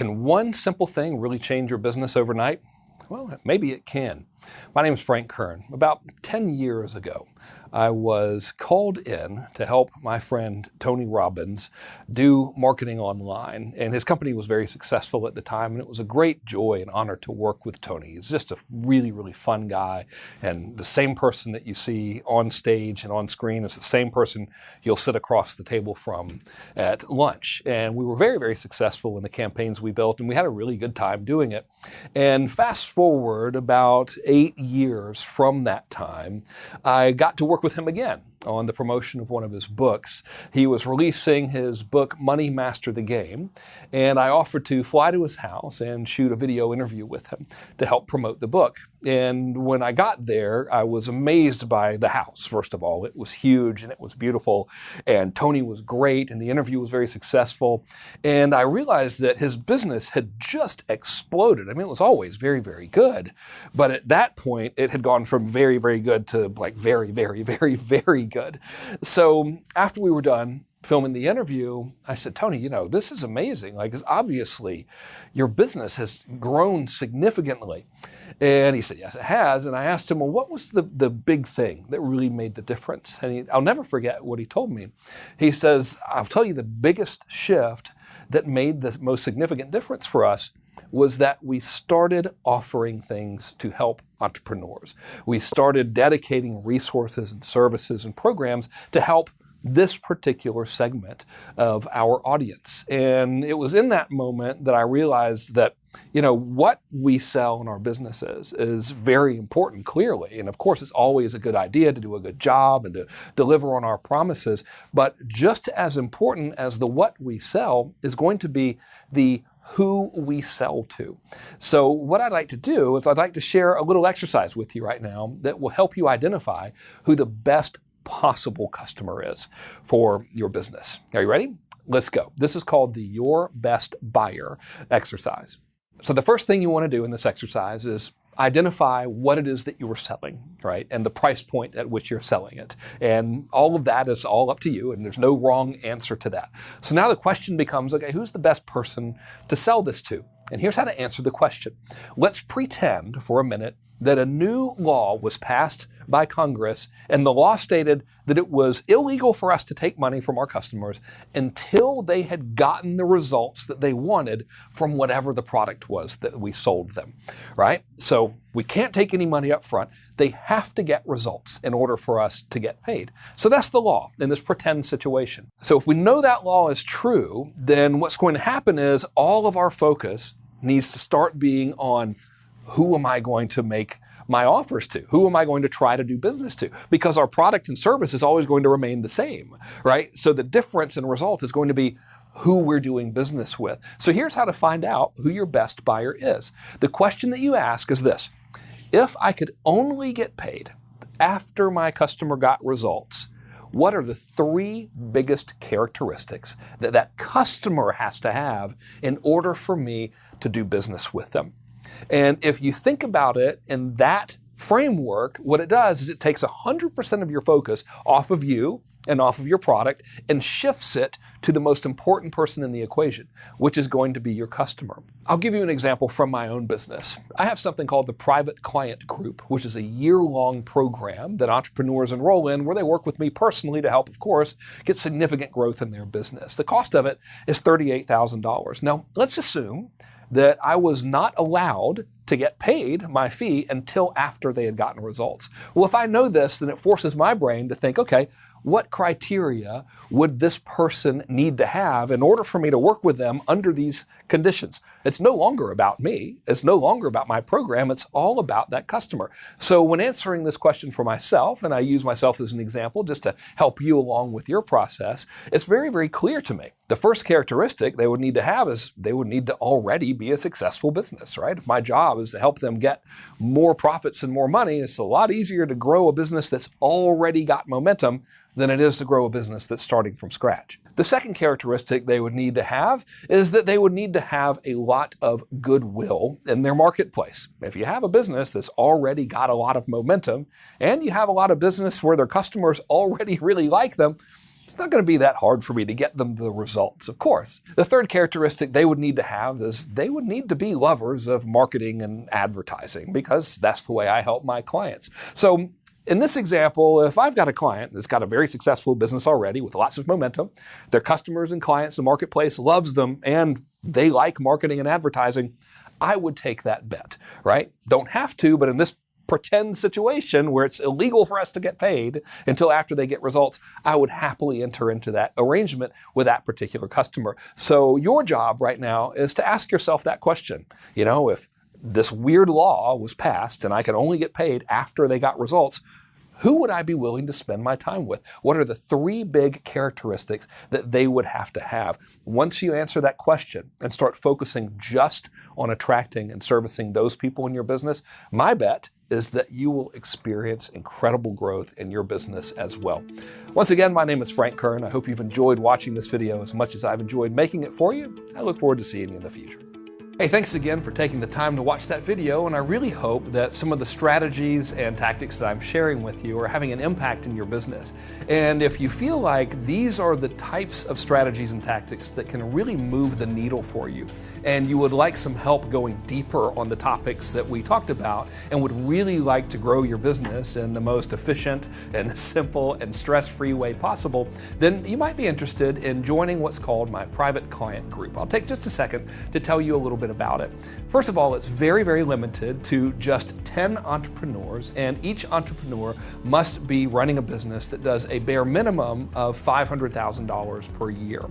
Can one simple thing really change your business overnight? Well, maybe it can. My name is frank+kern. About 10 years ago, I was called in to help my friend Tony Robbins do marketing online. And his company was very successful at the time, and it was a great joy and honor to work with Tony. He's just a really, really fun guy. And the same person that you see on stage and on screen is the same person you'll sit across the table from at lunch. And we were very, very successful in the campaigns we built, and we had a really good time doing it. And fast forward about 8 years from that time, I got to work with him again on the promotion of one of his books. He was releasing his book, Money Master the Game, and I offered to fly to his house and shoot a video interview with him to help promote the book. And when I got there, I was amazed by the house, first of all. It was huge and it was beautiful, and Tony was great, and the interview was very successful. And I realized that his business had just exploded. I mean, it was always very, very good, but at that point, it had gone from very, very good to like very, very, very, very good. So after we were done filming the interview, I said, Tony, this is amazing. Like, 'cause obviously your business has grown significantly. And he said, yes, it has. And I asked him, well, what was the big thing that really made the difference? And I'll never forget what he told me. He says, I'll tell you the biggest shift that made the most significant difference for us was that we started offering things to help entrepreneurs. We started dedicating resources and services and programs to help this particular segment of our audience. And it was in that moment that I realized that, what we sell in our businesses is very important, clearly. And of course, it's always a good idea to do a good job and to deliver on our promises. But just as important as the what we sell is going to be the who we sell to. So what I'd like to do is I'd like to share a little exercise with you right now that will help you identify who the best possible customer is for your business. Are you ready? Let's go. This is called the Your Best Buyer exercise. So the first thing you want to do in this exercise is identify what it is that you are selling, right? And the price point at which you're selling it. And all of that is all up to you, and there's no wrong answer to that. So now the question becomes, okay, who's the best person to sell this to? And here's how to answer the question. Let's pretend for a minute that a new law was passed by Congress, and the law stated that it was illegal for us to take money from our customers until they had gotten the results that they wanted from whatever the product was that we sold them, right? So we can't take any money up front. They have to get results in order for us to get paid. So that's the law in this pretend situation. So if we know that law is true, then what's going to happen is all of our focus needs to start being on who am I going to make my offers to? Who am I going to try to do business to? Because our product and service is always going to remain the same, right? So the difference in result is going to be who we're doing business with. So here's how to find out who your best buyer is. The question that you ask is this: if I could only get paid after my customer got results, what are the 3 biggest characteristics that that customer has to have in order for me to do business with them? And if you think about it in that framework, what it does is it takes 100% of your focus off of you and off of your product and shifts it to the most important person in the equation, which is going to be your customer. I'll give you an example from my own business. I have something called the Private Client Group, which is a year-long program that entrepreneurs enroll in where they work with me personally to help, of course, get significant growth in their business. The cost of it is $38,000. Now, let's assume that I was not allowed to get paid my fee until after they had gotten results. Well, if I know this, then it forces my brain to think, okay, what criteria would this person need to have in order for me to work with them under these conditions? It's no longer about me. It's no longer about my program. It's all about that customer. So when answering this question for myself, and I use myself as an example just to help you along with your process, it's very, very clear to me. The first characteristic they would need to have is they would need to already be a successful business, right? If my job is to help them get more profits and more money, it's a lot easier to grow a business that's already got momentum than it is to grow a business that's starting from scratch. The second characteristic they would need to have is that they would need to have a lot of goodwill in their marketplace. If you have a business that's already got a lot of momentum and you have a lot of business where their customers already really like them, it's not going to be that hard for me to get them the results, of course. The third characteristic they would need to have is they would need to be lovers of marketing and advertising, because that's the way I help my clients. So in this example, if I've got a client that's got a very successful business already with lots of momentum, their customers and clients, the marketplace loves them, and they like marketing and advertising, I would take that bet, right? Don't have to, but in this pretend situation where it's illegal for us to get paid until after they get results, I would happily enter into that arrangement with that particular customer. So your job right now is to ask yourself that question. You know, if this weird law was passed and I could only get paid after they got results, who would I be willing to spend my time with? What are the 3 big characteristics that they would have to have? Once you answer that question and start focusing just on attracting and servicing those people in your business, my bet is that you will experience incredible growth in your business as well. Once again, my name is Frank Kern. I hope you've enjoyed watching this video as much as I've enjoyed making it for you. I look forward to seeing you in the future. Hey, thanks again for taking the time to watch that video, and I really hope that some of the strategies and tactics that I'm sharing with you are having an impact in your business. And if you feel like these are the types of strategies and tactics that can really move the needle for you, and you would like some help going deeper on the topics that we talked about, and would really like to grow your business in the most efficient and simple and stress-free way possible, then you might be interested in joining what's called my private client group. I'll take just a second to tell you a little bit about it. First of all, it's very, very limited to just 10 entrepreneurs, and each entrepreneur must be running a business that does a bare minimum of $500,000 per year.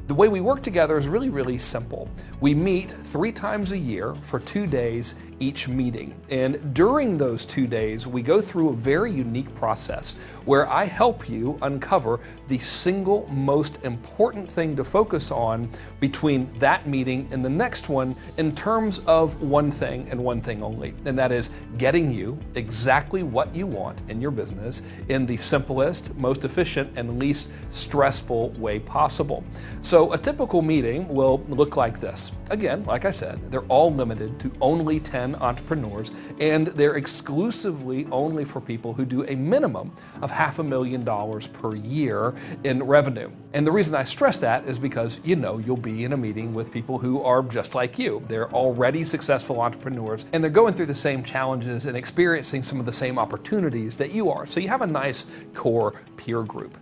The way we work together is really, really simple. We meet 3 times a year for 2 days each meeting. And during those 2 days, we go through a very unique process where I help you uncover the single most important thing to focus on between that meeting and the next one in terms of one thing and one thing only. And that is getting you exactly what you want in your business in the simplest, most efficient, and least stressful way possible. So a typical meeting will look like this. Again, like I said, they're all limited to only 10 entrepreneurs, and they're exclusively only for people who do a minimum of $500,000 per year in revenue. And the reason I stress that is because you know you'll be in a meeting with people who are just like you. They're already successful entrepreneurs, and they're going through the same challenges and experiencing some of the same opportunities that you are. So you have a nice core peer group.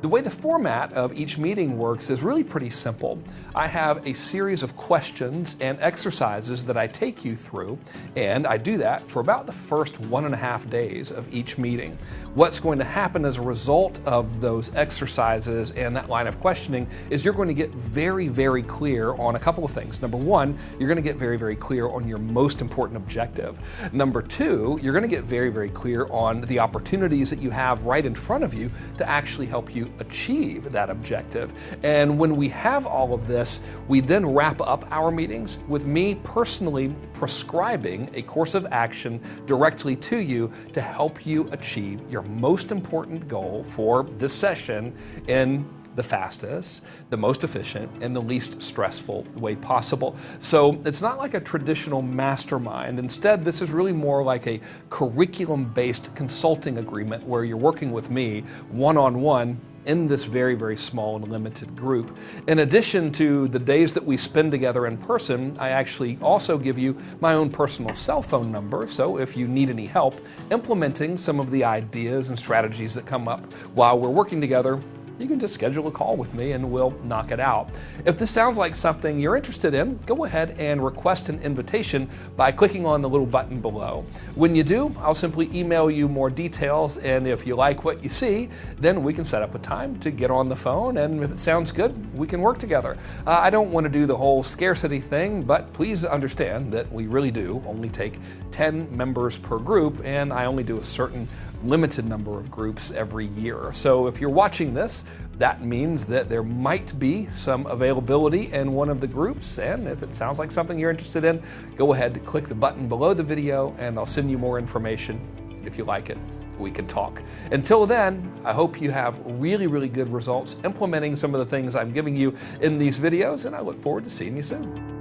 The way the format of each meeting works is really pretty simple. I have a series of questions and exercises that I take you through, and I do that for about the first 1.5 days of each meeting. What's going to happen as a result of those exercises and that line of questioning is you're going to get very, very clear on a couple of things. Number one, you're going to get very, very clear on your most important objective. Number two, you're going to get very, very clear on the opportunities that you have right in front of you to actually help you achieve that objective. And when we have all of this, we then wrap up our meetings with me personally prescribing a course of action directly to you to help you achieve your most important goal for this session in the fastest, the most efficient, and the least stressful way possible. So it's not like a traditional mastermind. Instead, this is really more like a curriculum-based consulting agreement where you're working with me one-on-one in this very, very small and limited group. In addition to the days that we spend together in person, I actually also give you my own personal cell phone number, so if you need any help implementing some of the ideas and strategies that come up while we're working together, you can just schedule a call with me and we'll knock it out. If this sounds like something you're interested in, go ahead and request an invitation by clicking on the little button below. When you do, I'll simply email you more details, and if you like what you see, then we can set up a time to get on the phone, and if it sounds good, we can work together. I don't want to do the whole scarcity thing, but please understand that we really do only take 10 members per group, and I only do a certain limited number of groups every year. So if you're watching this, that means that there might be some availability in one of the groups, and if it sounds like something you're interested in, go ahead, click the button below the video, and I'll send you more information. If you like it, we can talk. Until then, I hope you have really, really good results implementing some of the things I'm giving you in these videos, and I look forward to seeing you soon.